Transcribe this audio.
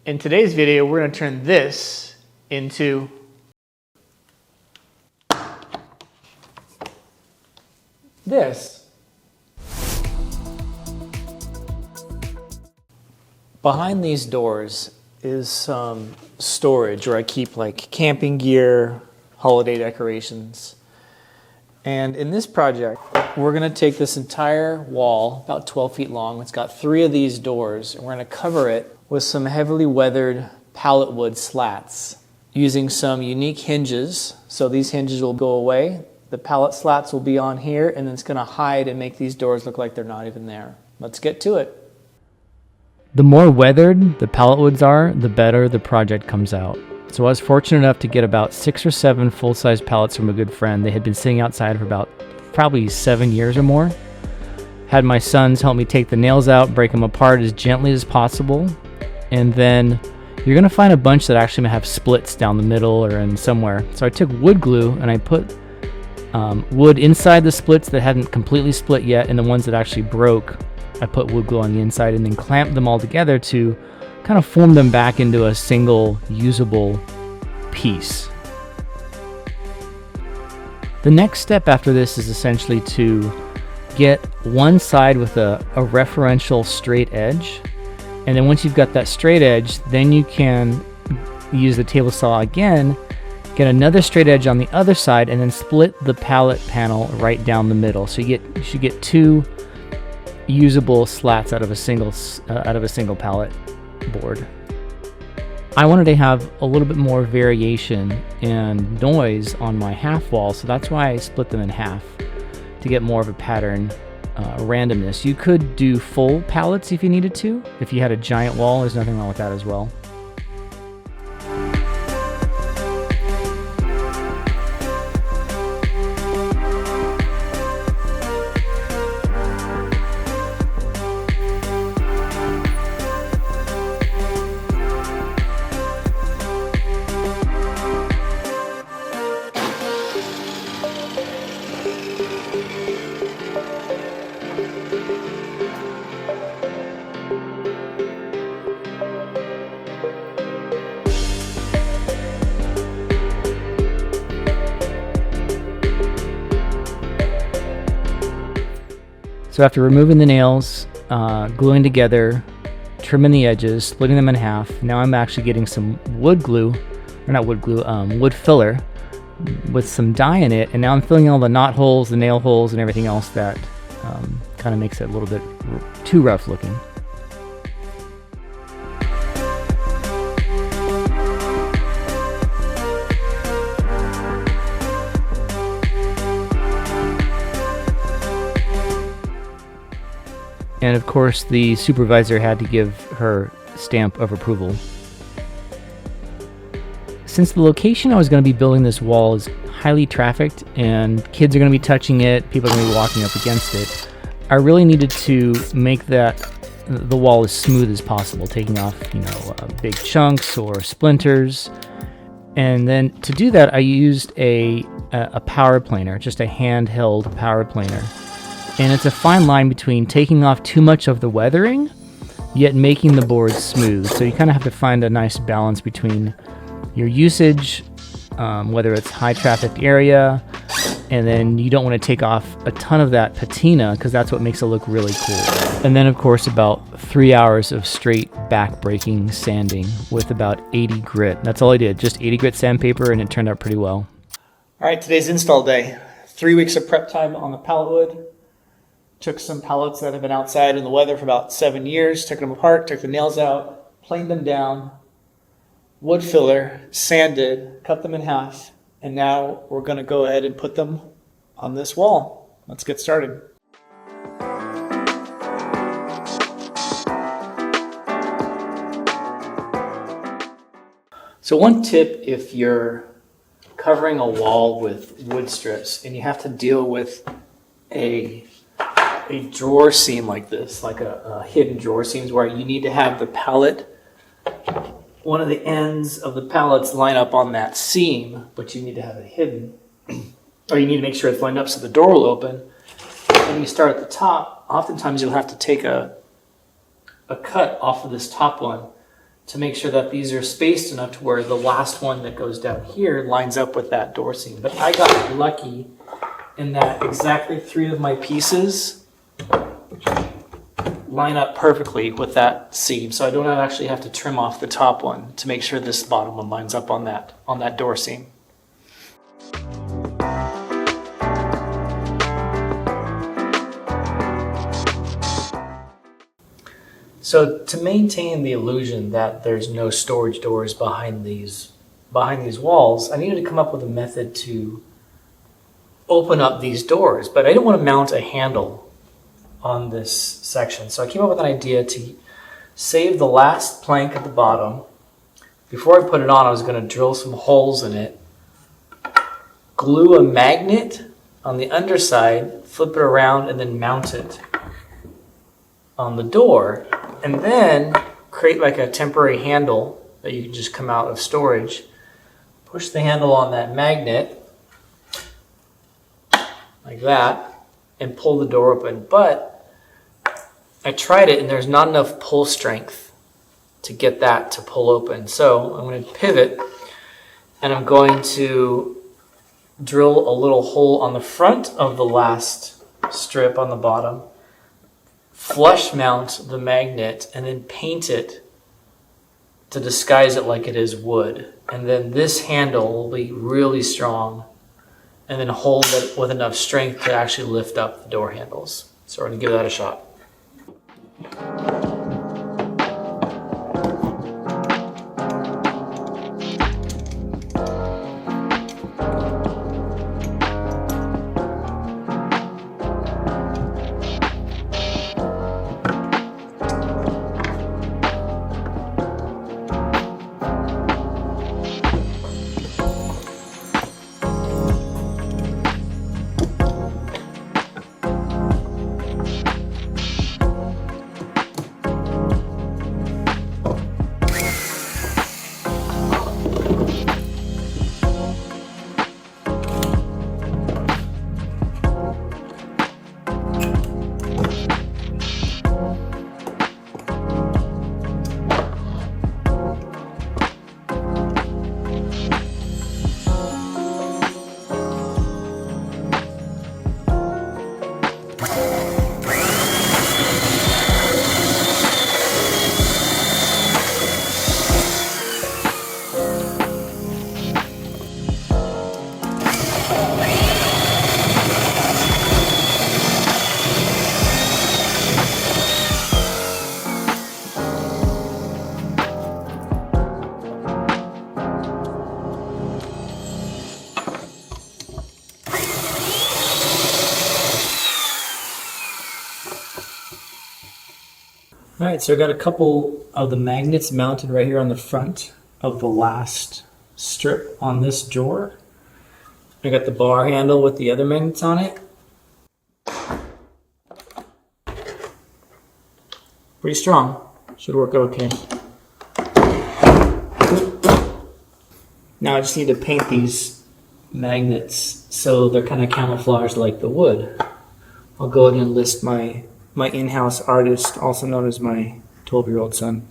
In today's video, we're going to turn this into this. Behind these doors is some storage where I keep like camping gear, holiday decorations. And in this project, we're going to take this entire wall, about 12 feet long. It's got 3 of these doors, and we're going to cover it with some heavily weathered pallet wood slats using some unique hinges. So these hinges will go away. The pallet slats will be on here, and then it's going to hide and make these doors look like they're not even there. Let's get to it. The more weathered the pallet woods are, the better the project comes out. So I was fortunate enough to get about 6 or 7 full-size pallets from a good friend. They had been sitting outside for about probably 7 years or more. Had my sons help me take the nails out, break them apart as gently as possible. And then you're going to find a bunch that actually have splits down the middle or in somewhere. So I took wood glue and I put wood inside the splits that hadn't completely split yet, and the ones that actually broke, I put wood glue on the inside and then clamped them all together to kind of form them back into a single usable piece. The next step after this is essentially to get one side with a referential straight edge. And then once you've got that straight edge, then you can use the table saw again, get another straight edge on the other side, and then split the pallet panel right down the middle. So you should get 2 usable slats out of a single pallet board. I wanted to have a little bit more variation and noise on my half wall, so that's why I split them in half to get more of a pattern randomness. You could do full pallets if you needed to. If you had a giant wall, there's nothing wrong with that as well. So after removing the nails, gluing together, trimming the edges, splitting them in half, now I'm actually getting some wood glue, or not wood glue, wood filler with some dye in it, and now I'm filling all the knot holes, the nail holes, and everything else that kind of makes it a little bit too rough looking. And of course, the supervisor had to give her stamp of approval. Since the location I was going to be building this wall is highly trafficked and kids are going to be touching it, people are going to be walking up against it, I really needed to make the wall as smooth as possible, taking off, big chunks or splinters. And then to do that, I used a power planer, just a handheld power planer. And it's a fine line between taking off too much of the weathering, yet making the board smooth. So you kind of have to find a nice balance between your usage, whether it's high trafficked area, and then you don't want to take off a ton of that patina because that's what makes it look really cool. And then of course about 3 hours of straight back breaking sanding with about 80 grit. That's all I did, just 80 grit sandpaper, and it turned out pretty well. All right, today's install day. 3 weeks of prep time on the pallet wood. Took some pallets that have been outside in the weather for about 7 years, took them apart, took the nails out, planed them down, wood filler, sanded, cut them in half, and now we're going to go ahead and put them on this wall. Let's get started. So one tip if you're covering a wall with wood strips and you have to deal with a drawer seam like this, like a hidden drawer seams where you need to have the pallet, one of the ends of the pallets line up on that seam, but you need to have it hidden. Or you need to make sure it's lined up so the door will open. When you start at the top, oftentimes you'll have to take a cut off of this top one to make sure that these are spaced enough to where the last one that goes down here lines up with that door seam. But I got lucky in that exactly 3 of my pieces line up perfectly with that seam. So I don't actually have to trim off the top one to make sure this bottom one lines up on that door seam. So to maintain the illusion that there's no storage doors behind these walls, I needed to come up with a method to open up these doors, but I didn't want to mount a handle on this section. So I came up with an idea to save the last plank at the bottom. Before I put it on, I was going to drill some holes in it, glue a magnet on the underside, flip it around, and then mount it on the door, and then create like a temporary handle that you can just come out of storage. Push the handle on that magnet like that and pull the door open. But I tried it and there's not enough pull strength to get that to pull open. So I'm going to pivot and I'm going to drill a little hole on the front of the last strip on the bottom, flush mount the magnet, and then paint it to disguise it like it is wood. And then this handle will be really strong and then hold it with enough strength to actually lift up the door handles. So we're going to give that a shot. All right, so I got a couple of the magnets mounted right here on the front of the last strip on this drawer. I got the bar handle with the other magnets on it. Pretty strong, should work okay. Now I just need to paint these magnets so they're kind of camouflaged like the wood. I'll go ahead and enlist my in-house artist, also known as my 12-year-old son.